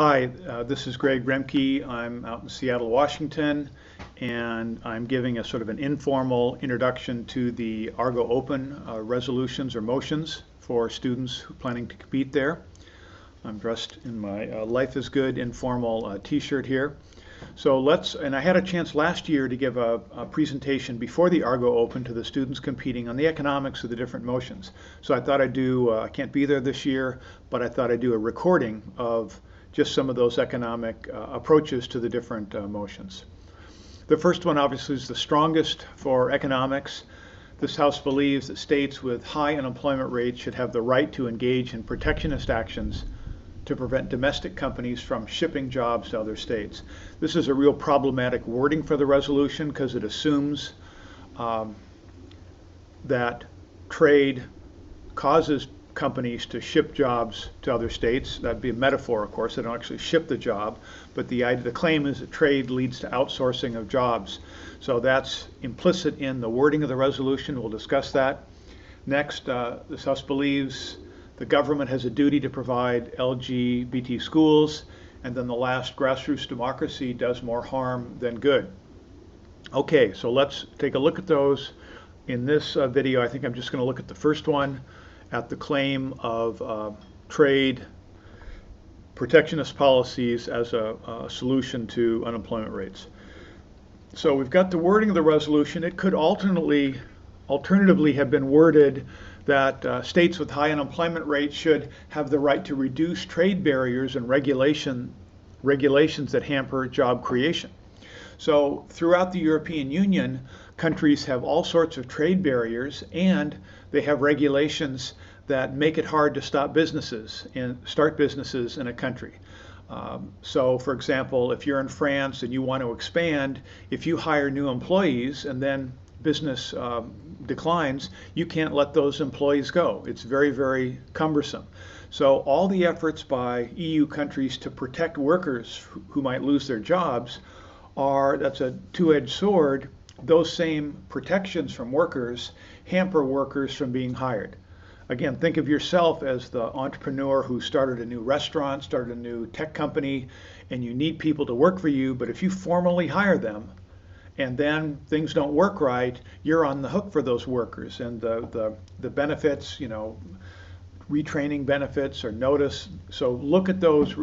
Hi, this is Greg Remke. I'm out in Seattle, Washington, and I'm giving a sort of an informal introduction to the Argo Open resolutions or motions for students who planning to compete there. I'm dressed in my Life is Good informal t-shirt here. And I had a chance last year to give a presentation before the Argo Open to the students competing on the economics of the different motions. So I thought I'd do, I can't be there this year, but I thought I'd do a recording of just some of those economic approaches to the different motions. The first one obviously is the strongest for economics. This House believes that states with high unemployment rates should have the right to engage in protectionist actions to prevent domestic companies from shipping jobs to other states. This is a real problematic wording for the resolution because it assumes that trade causes companies to ship jobs to other states. That'd be a metaphor, of course. They don't actually ship the job, but the claim is that trade leads to outsourcing of jobs. So that's implicit in the wording of the resolution. We'll discuss that. Next, this House believes the government has a duty to provide LGBT schools, and then the last, grassroots democracy does more harm than good. Okay, so let's take a look at those. In this video, I think I'm just going to look at the first one, at the claim of trade protectionist policies as a solution to unemployment rates. So we've got the wording of the resolution. It could alternatively have been worded that states with high unemployment rates should have the right to reduce trade barriers and regulations that hamper job creation. So throughout the European Union, countries have all sorts of trade barriers, and they have regulations that make it hard to start businesses in a country. So for example, if you're in France and you want to expand, if you hire new employees and then business declines, you can't let those employees go. It's very, very cumbersome. So all the efforts by EU countries to protect workers who might lose their jobs that's a two-edged sword. Those same protections from workers hamper workers from being hired. Again, think of yourself as the entrepreneur who started a new restaurant, started a new tech company, and you need people to work for you, but if you formally hire them and then things don't work right, you're on the hook for those workers, and the benefits, retraining benefits or notice. So look at those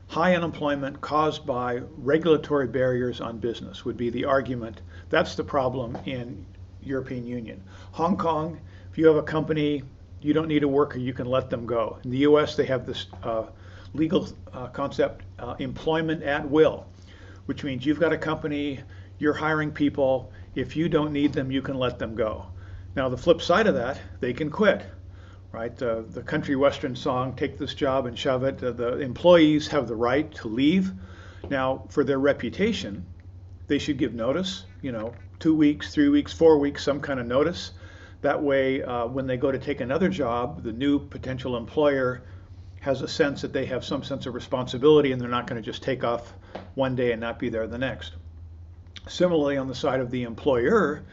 high unemployment caused by regulatory barriers on business would be the argument. That's the problem in European Union. Hong Kong, if you have a company, you don't need a worker, you can let them go. In the US, they have this legal concept, employment at will, which means you've got a company, you're hiring people, if you don't need them, you can let them go. Now the flip side of that, they can quit. Right, the country western song, take this job and shove it. The employees have the right to leave. Now, for their reputation, they should give notice, 2 weeks, 3 weeks, 4 weeks, some kind of notice. That way, when they go to take another job, the new potential employer has a sense that they have some sense of responsibility and they're not going to just take off one day and not be there the next. Similarly, on the side of the employer,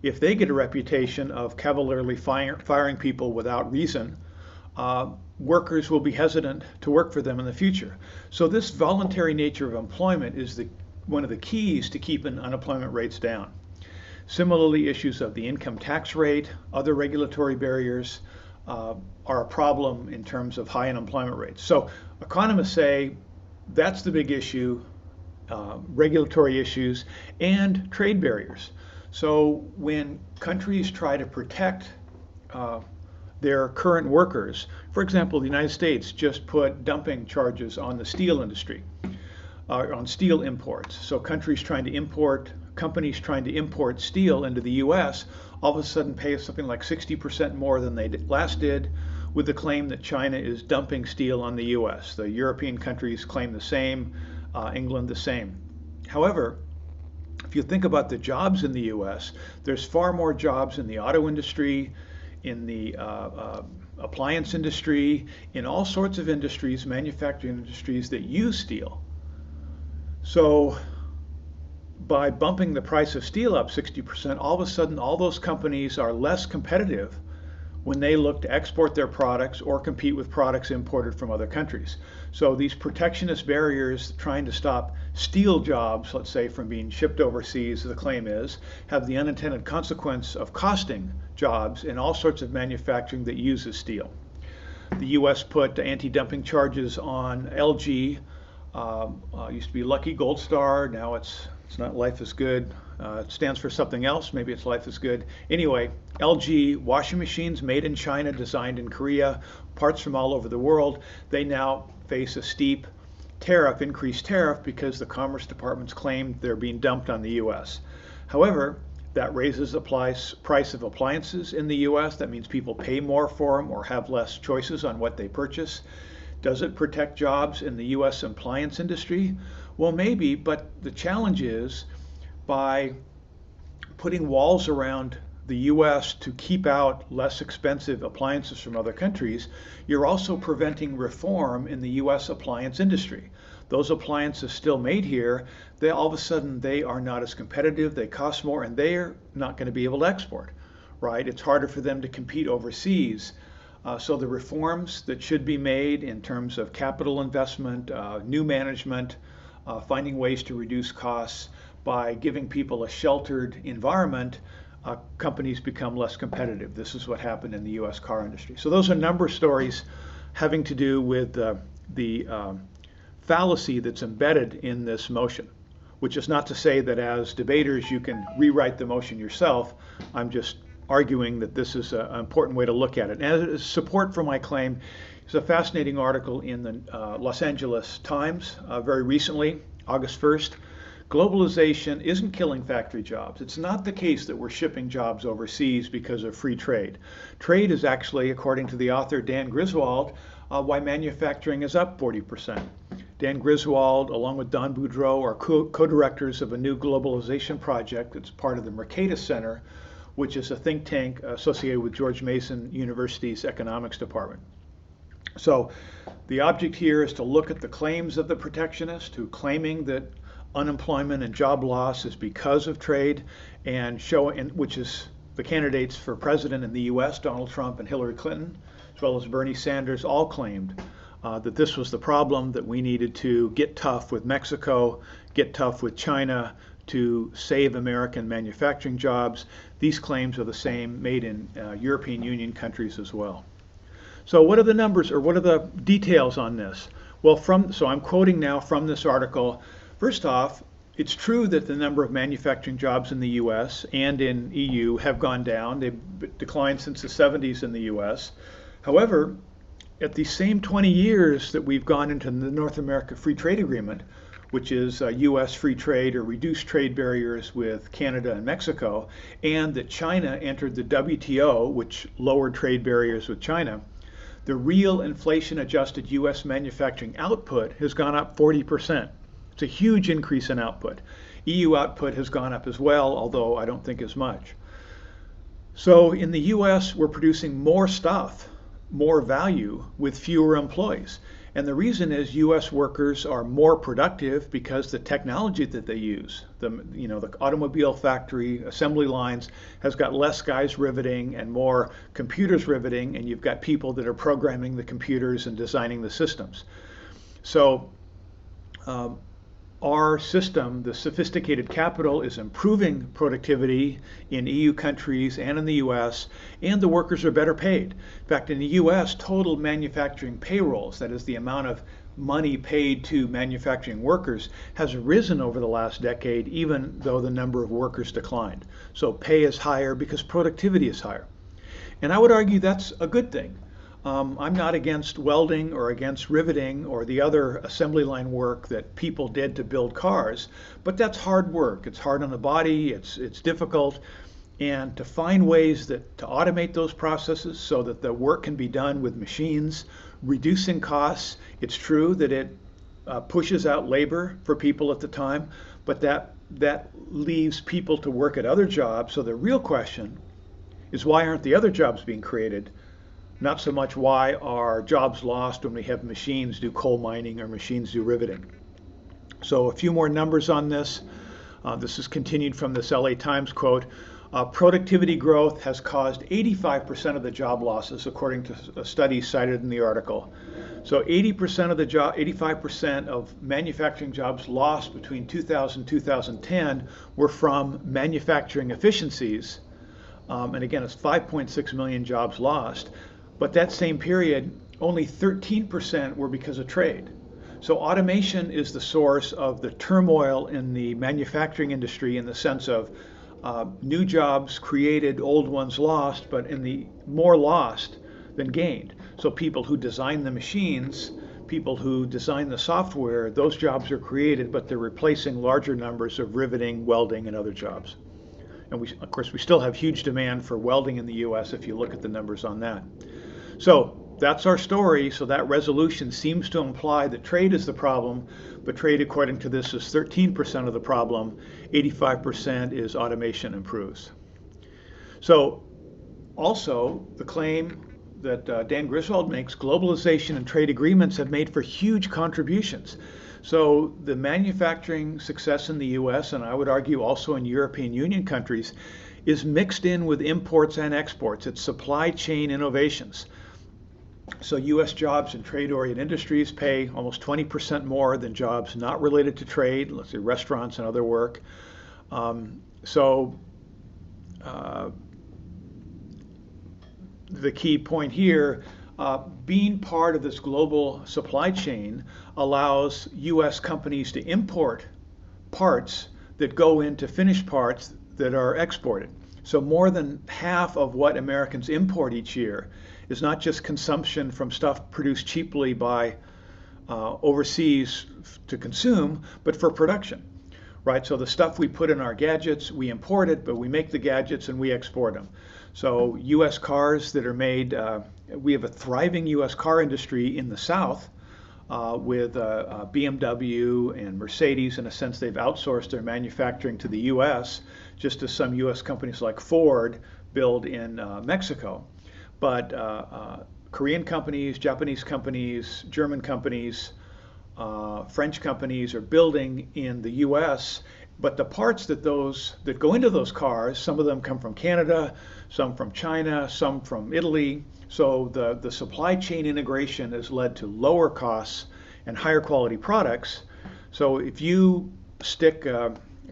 if they get a reputation of cavalierly firing people without reason, workers will be hesitant to work for them in the future. So this voluntary nature of employment is one of the keys to keeping unemployment rates down. Similarly, issues of the income tax rate, other regulatory barriers are a problem in terms of high unemployment rates. So economists say that's the big issue, regulatory issues and trade barriers. So when countries try to protect their current workers, for example, the United States just put dumping charges on the steel industry, on steel imports. So companies trying to import steel into the US all of a sudden pay something like 60% more than they last did, with the claim that China is dumping steel on the US. The European countries claim the same, England the same. However, if you think about the jobs in the US, there's far more jobs in the auto industry, in the appliance industry, in all sorts of industries, manufacturing industries that use steel. So by bumping the price of steel up 60%, all of a sudden all those companies are less competitive when they look to export their products or compete with products imported from other countries. So these protectionist barriers trying to stop steel jobs, let's say, from being shipped overseas, the claim is, have the unintended consequence of costing jobs in all sorts of manufacturing that uses steel. The U.S. put anti-dumping charges on LG. Used to be Lucky Gold Star. Now it's not Life is Good. It stands for something else. Maybe it's Life is Good. Anyway, LG washing machines made in China, designed in Korea, parts from all over the world. They now face a steep increased tariff, because the Commerce Department's claimed they're being dumped on the U.S. However, that raises the price of appliances in the U.S. That means people pay more for them or have less choices on what they purchase. Does it protect jobs in the U.S. appliance industry? Well, maybe, but the challenge is, by putting walls around the U.S. to keep out less expensive appliances from other countries, you're also preventing reform in the U.S. appliance industry. Those appliances still made here, all of a sudden they are not as competitive, they cost more, and they're not going to be able to export, right? It's harder for them to compete overseas. So the reforms that should be made in terms of capital investment, new management, finding ways to reduce costs by giving people a sheltered environment, companies become less competitive. This is what happened in the U.S. car industry. So those are a number of stories having to do with the fallacy that's embedded in this motion, which is not to say that as debaters you can rewrite the motion yourself. I'm just arguing that this is an important way to look at it. And as support for my claim is a fascinating article in the Los Angeles Times very recently, August 1st. Globalization isn't killing factory jobs. It's not the case that we're shipping jobs overseas because of free trade. Trade is actually, according to the author Dan Griswold, why manufacturing is up 40%. Dan Griswold, along with Don Boudreau, are co-directors of a new globalization project that's part of the Mercatus Center, which is a think tank associated with George Mason University's economics department. So the object here is to look at the claims of the protectionist, who claiming that unemployment and job loss is because of trade, and which is the candidates for president in the U.S., Donald Trump and Hillary Clinton, as well as Bernie Sanders, all claimed that this was the problem, that we needed to get tough with Mexico, get tough with China to save American manufacturing jobs. These claims are the same made in European Union countries as well. So what are the numbers, or what are the details on this? Well, so I'm quoting now from this article. First off, it's true that the number of manufacturing jobs in the U.S. and in EU have gone down. They've declined since the 70s in the U.S. However, at the same 20 years that we've gone into the North America Free Trade Agreement, which is U.S. free trade or reduced trade barriers with Canada and Mexico, and that China entered the WTO, which lowered trade barriers with China, the real inflation-adjusted U.S. manufacturing output has gone up 40%. It's a huge increase in output. EU output has gone up as well, although I don't think as much. So in the U.S., we're producing more stuff, more value with fewer employees. And the reason is U.S. workers are more productive because the technology that they use, the automobile factory, assembly lines, has got less guys riveting and more computers riveting, and you've got people that are programming the computers and designing the systems. So our system, the sophisticated capital, is improving productivity in EU countries and in the US, and the workers are better paid. In fact, in the US, total manufacturing payrolls, that is the amount of money paid to manufacturing workers, has risen over the last decade, even though the number of workers declined. So pay is higher because productivity is higher. And I would argue that's a good thing. I'm not against welding or against riveting or the other assembly line work that people did to build cars, but that's hard work. It's hard on the body, it's difficult, and to find ways to automate those processes so that the work can be done with machines, reducing costs. It's true that it pushes out labor for people at the time, but that leaves people to work at other jobs. So the real question is, why aren't the other jobs being created? Not so much why are jobs lost when we have machines do coal mining or machines do riveting. So a few more numbers on this. This is continued from this LA Times quote. Productivity growth has caused 85% of the job losses, according to a study cited in the article. So 80% of the 85% of manufacturing jobs lost between 2000 and 2010 were from manufacturing efficiencies. And again, it's 5.6 million jobs lost. But that same period, only 13% were because of trade. So automation is the source of the turmoil in the manufacturing industry, in the sense of new jobs created, old ones lost, but in the more lost than gained. So people who design the machines, people who design the software, those jobs are created, but they're replacing larger numbers of riveting, welding, and other jobs. And of course, we still have huge demand for welding in the US if you look at the numbers on that. So that's our story. So that resolution seems to imply that trade is the problem, but trade, according to this, is 13% of the problem. 85% is automation improves. So also the claim that Dan Griswold makes, globalization and trade agreements have made for huge contributions. So the manufacturing success in the US, and I would argue also in European Union countries, is mixed in with imports and exports. It's supply chain innovations. So US jobs in trade-oriented industries pay almost 20% more than jobs not related to trade, let's say restaurants and other work. The key point here, being part of this global supply chain allows US companies to import parts that go into finished parts that are exported. So more than half of what Americans import each year is not just consumption from stuff produced cheaply by overseas to consume, but for production, right? So the stuff we put in our gadgets, we import it, but we make the gadgets and we export them. So US cars that are made, we have a thriving US car industry in the South with BMW and Mercedes. In a sense, they've outsourced their manufacturing to the US, just as some US companies like Ford build in Mexico. But Korean companies, Japanese companies, German companies, French companies are building in the US, but the parts that go into those cars, some of them come from Canada, some from China, some from Italy. So the supply chain integration has led to lower costs and higher quality products. So if you stick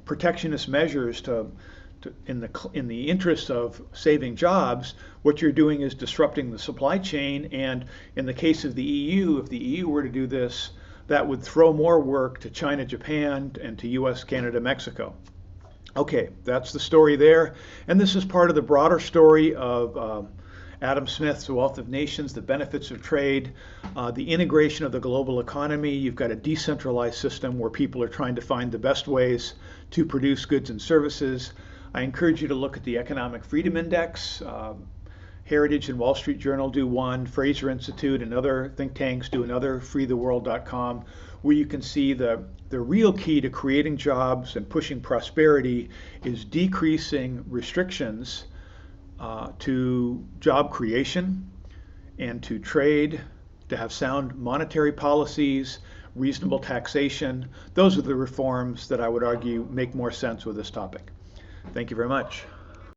protectionist measures in the interest of saving jobs, what you're doing is disrupting the supply chain. And in the case of the EU, if the EU were to do this, that would throw more work to China, Japan, and to US, Canada, Mexico. Okay, that's the story there. And this is part of the broader story of Adam Smith's Wealth of Nations, the benefits of trade, the integration of the global economy. You've got a decentralized system where people are trying to find the best ways to produce goods and services. I encourage you to look at the Economic Freedom Index. Heritage and Wall Street Journal do one, Fraser Institute and other think tanks do another, freetheworld.com, where you can see the real key to creating jobs and pushing prosperity is decreasing restrictions to job creation and to trade, to have sound monetary policies, reasonable taxation. Those are the reforms that I would argue make more sense with this topic. Thank you very much.